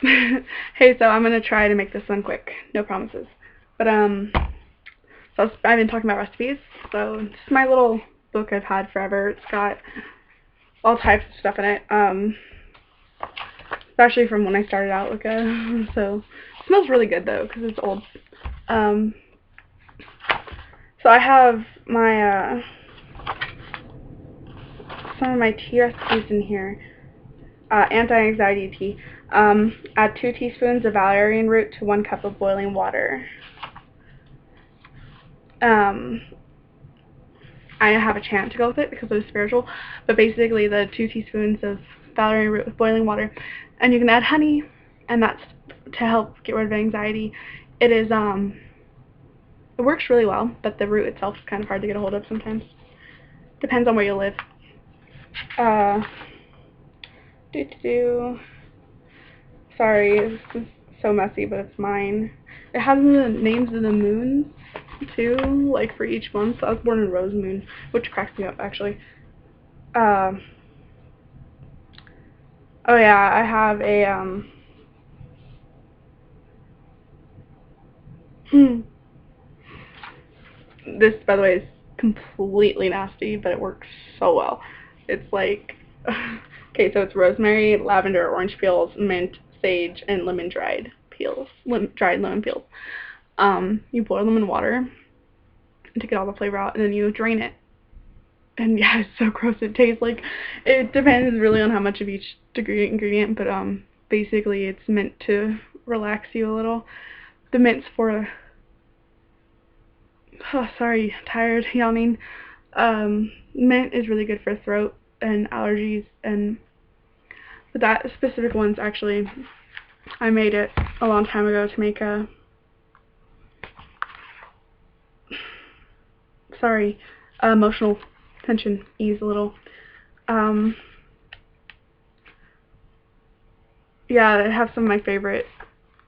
Hey, so I'm gonna try to make this one quick. No promises. But so I've been talking about recipes. So this is my little book I've had forever. It's got all types of stuff in it. It's actually from when I started out with it. So it smells really good though because it's old. Um, so I have my some of my tea recipes in here. Anti-anxiety tea. Add 2 teaspoons of valerian root to 1 cup of boiling water. Um, I have a chant to go with it because it was spiritual, but basically the 2 teaspoons of valerian root with boiling water, and you can add honey, and that's to help get rid of anxiety. It is it works really well, but the root itself is kind of hard to get a hold of sometimes. Depends on where you live. Uh, Sorry, this is so messy, but it's mine. It has the names of the moons too, like for each month. I was born in Rose Moon, which cracks me up actually. Um. Oh yeah, I have a This, by the way, is completely nasty, but it works so well. It's like, okay, so it's rosemary, lavender, orange peels, mint, sage, and lemon dried peels, dried lemon peels. You boil them in water to get all the flavor out, and then you drain it. And yeah, it's so gross. It tastes like, it depends really on how much of each ingredient, but basically it's meant to relax you a little. The mint's for, oh sorry, tired, yawning. Mint is really good for throat and allergies, and but that specific one's actually, I made it a long time ago to make a, sorry, emotional tension ease a little. Um, yeah, I have some of my favorite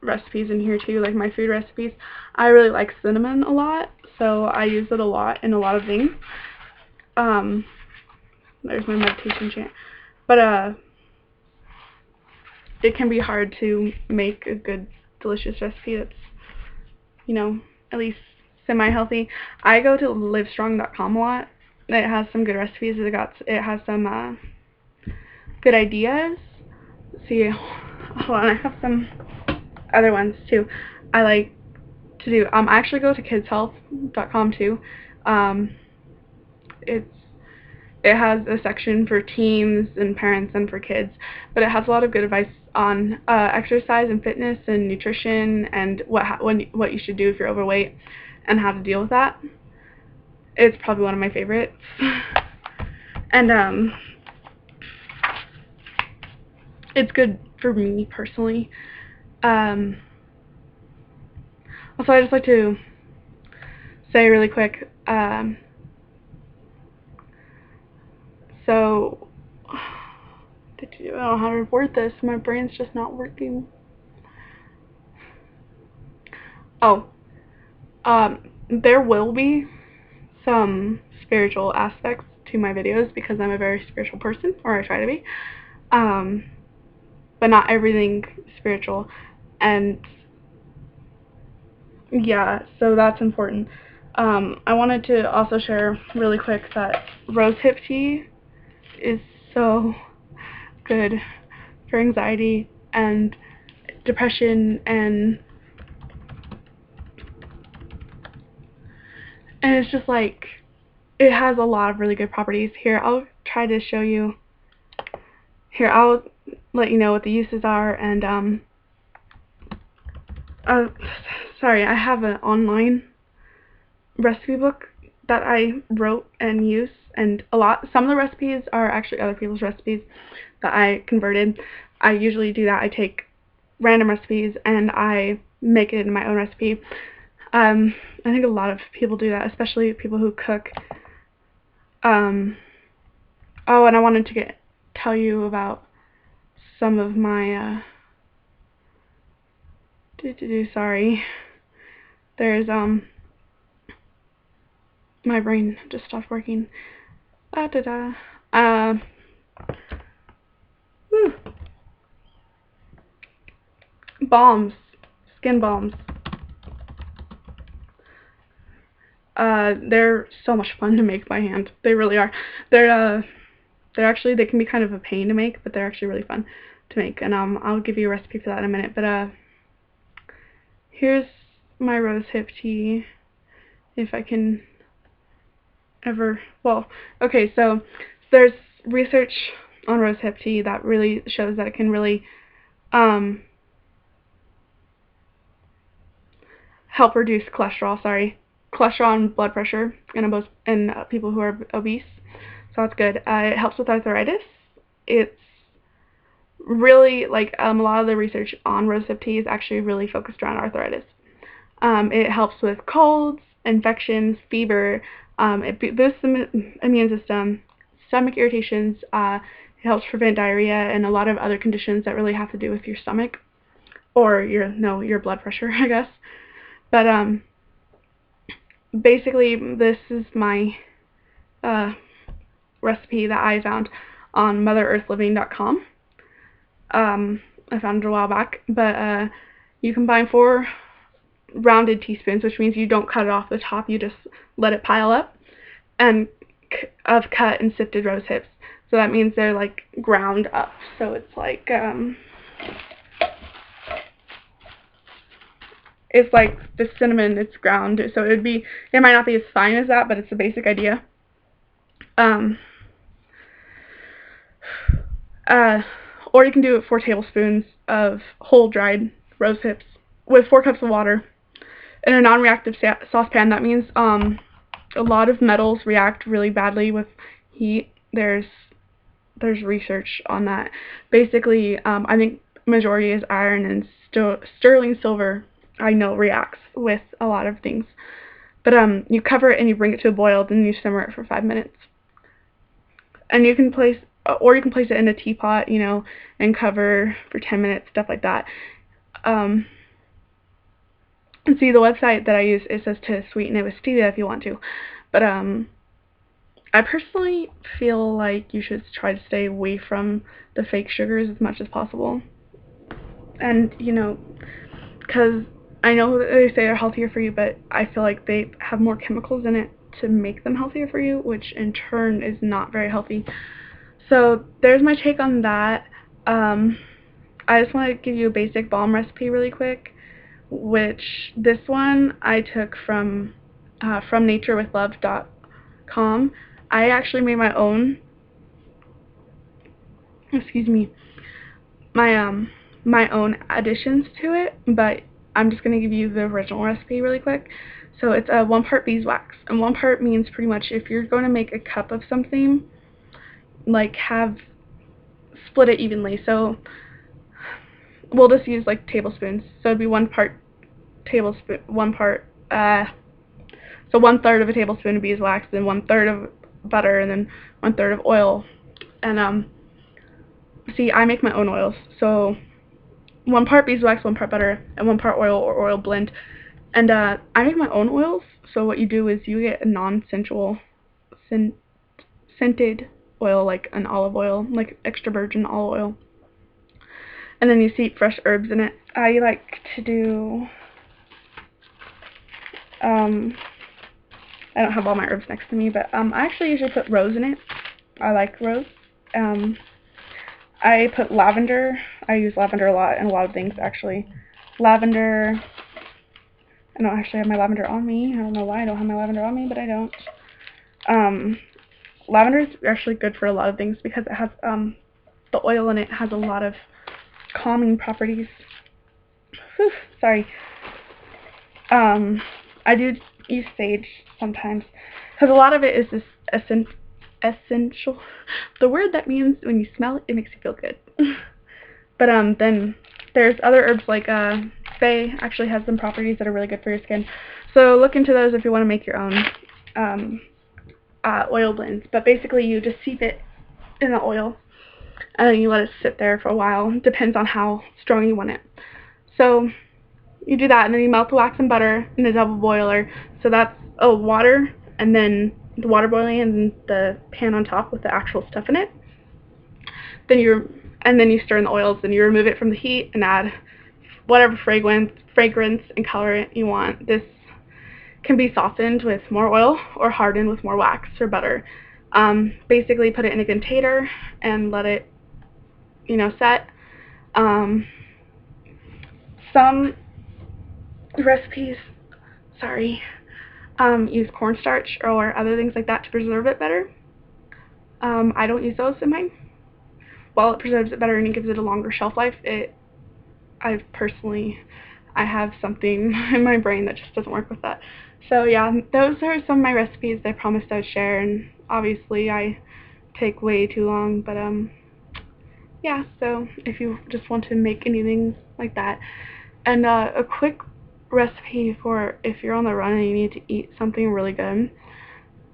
recipes in here too, like my food recipes. I really like cinnamon a lot, so I use it a lot in a lot of things. Um, there's my meditation chant. But it can be hard to make a good, delicious recipe that's, you know, at least semi-healthy. I go to livestrong.com a lot. It has some good recipes. It has some good ideas. Let's see, hold on, I have some other ones too. I like to do. I actually go to kidshealth.com too. Um, it's It has a section for teens and parents and for kids, but it has a lot of good advice on exercise and fitness and nutrition and what you should do if you're overweight and how to deal with that. It's probably one of my favorites. And it's good for me personally. Also, I just like to say really quick, so I don't know how to word this. My brain's just not working. Oh, there will be some spiritual aspects to my videos because I'm a very spiritual person, or I try to be. But not everything spiritual. And yeah, so that's important. I wanted to also share really quick that rosehip tea is so good for anxiety and depression, and it's just like, it has a lot of really good properties. Here, I'll try to show you. Here, I'll let you know what the uses are, and uh, sorry, I have an online recipe book that I wrote and use, and some of the recipes are actually other people's recipes that I converted. I usually do that. I take random recipes and I make it into my own recipe. I think a lot of people do that, especially people who cook. Oh, and I wanted to tell you about some of my sorry. There's my brain just stopped working. Da da da. Whew. balms, skin balms. They're so much fun to make by hand. They really are. They can be kind of a pain to make, but they're actually really fun to make. And I'll give you a recipe for that in a minute. But here's my rosehip tea, if I can ever. Well, okay. So there's research on rosehip tea that really shows that it can really help reduce cholesterol. Cholesterol and blood pressure in people who are obese. So that's good. It helps with arthritis. It's really like a lot of the research on rosehip tea is actually really focused around arthritis. It helps with colds, infections, fever. It boosts the immune system, stomach irritations. It helps prevent diarrhea and a lot of other conditions that really have to do with your stomach or your blood pressure, I guess. But basically, this is my recipe that I found on motherearthliving.com. I found it a while back, but you combine 4 rounded teaspoons, which means you don't cut it off the top, you just let it pile up, and of cut and sifted rose hips. So that means they're like ground up. So it's like the cinnamon, it's ground. So it might not be as fine as that, but it's the basic idea. Or you can do it 4 tablespoons of whole dried rose hips with 4 cups of water in a non-reactive saucepan. That means a lot of metals react really badly with heat. There's research on that. Basically, I think majority is iron, and sterling silver, I know, reacts with a lot of things. But you cover it and you bring it to a boil, then you simmer it for 5 minutes. And you can place it in a teapot, and cover for 10 minutes, stuff like that. And see, the website that I use, it says to sweeten it with stevia if you want to. But I personally feel like you should try to stay away from the fake sugars as much as possible. And, because I know that they say they're healthier for you, but I feel like they have more chemicals in it to make them healthier for you, which in turn is not very healthy. So there's my take on that. I just want to give you a basic balm recipe really quick, which this one I took from naturewithlove.com. I actually made my own, my own additions to it, but I'm just going to give you the original recipe really quick. So it's 1 part beeswax, and 1 part means pretty much if you're going to make a cup of something, split it evenly. So we'll just use tablespoons. So it'd be 1 part tablespoon, 1/3 of a tablespoon of beeswax, then 1/3 of butter, and then 1/3 of oil. And see, I make my own oils. So 1 part beeswax, 1 part butter, and 1 part oil or oil blend. And I make my own oils. So what you do is you get a non-sensual scented oil, like an olive oil, like extra virgin olive oil. And then you seep fresh herbs in it. I like to do, I don't have all my herbs next to me, but I actually usually put rose in it. I like rose. I put lavender. I use lavender a lot in a lot of things, actually. Lavender. I don't actually have my lavender on me. I don't know why I don't have my lavender on me, but I don't. Lavender is actually good for a lot of things because it has the oil in it has a lot of calming properties. Whew, sorry. I do use sage sometimes because a lot of it is this essential. The word that means when you smell it, it makes you feel good. But then there's other herbs like Fae actually has some properties that are really good for your skin. So look into those if you want to make your own oil blends. But basically you just seep it in the oil and then you let it sit there for a while. It depends on how strong you want it. So you do that, and then you melt the wax and butter in a double boiler. So that's water, and then the water boiling, and the pan on top with the actual stuff in it. Then you stir in the oils, and you remove it from the heat and add whatever fragrance and colorant you want. This can be softened with more oil or hardened with more wax or butter. Basically put it in a container and let it, set. Some recipes, use cornstarch or other things like that to preserve it better. I don't use those in mine. While it preserves it better and it gives it a longer shelf life, I have something in my brain that just doesn't work with that. So yeah, those are some of my recipes I promised I'd share, and obviously I take way too long, but yeah, so if you just want to make anything like that. And a quick recipe for if you're on the run and you need to eat something really good,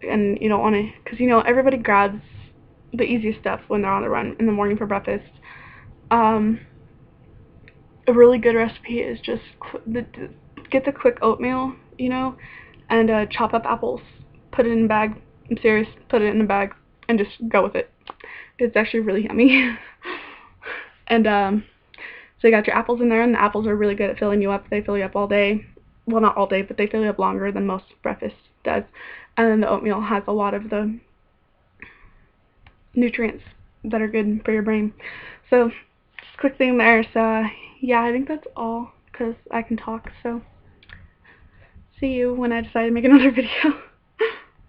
and you don't want to, because everybody grabs the easiest stuff when they're on the run in the morning for breakfast. A really good recipe is just get the quick oatmeal, and chop up apples, put it in a bag. I'm serious, put it in a bag and just go with it. It's actually really yummy. And so you got your apples in there, and the apples are really good at filling you up. They fill you up all day. Well, not all day, but they fill you up longer than most breakfast does. And then the oatmeal has a lot of the nutrients that are good for your brain. So, just a quick thing there. So, yeah, I think that's all because I can talk. So, see you when I decide to make another video.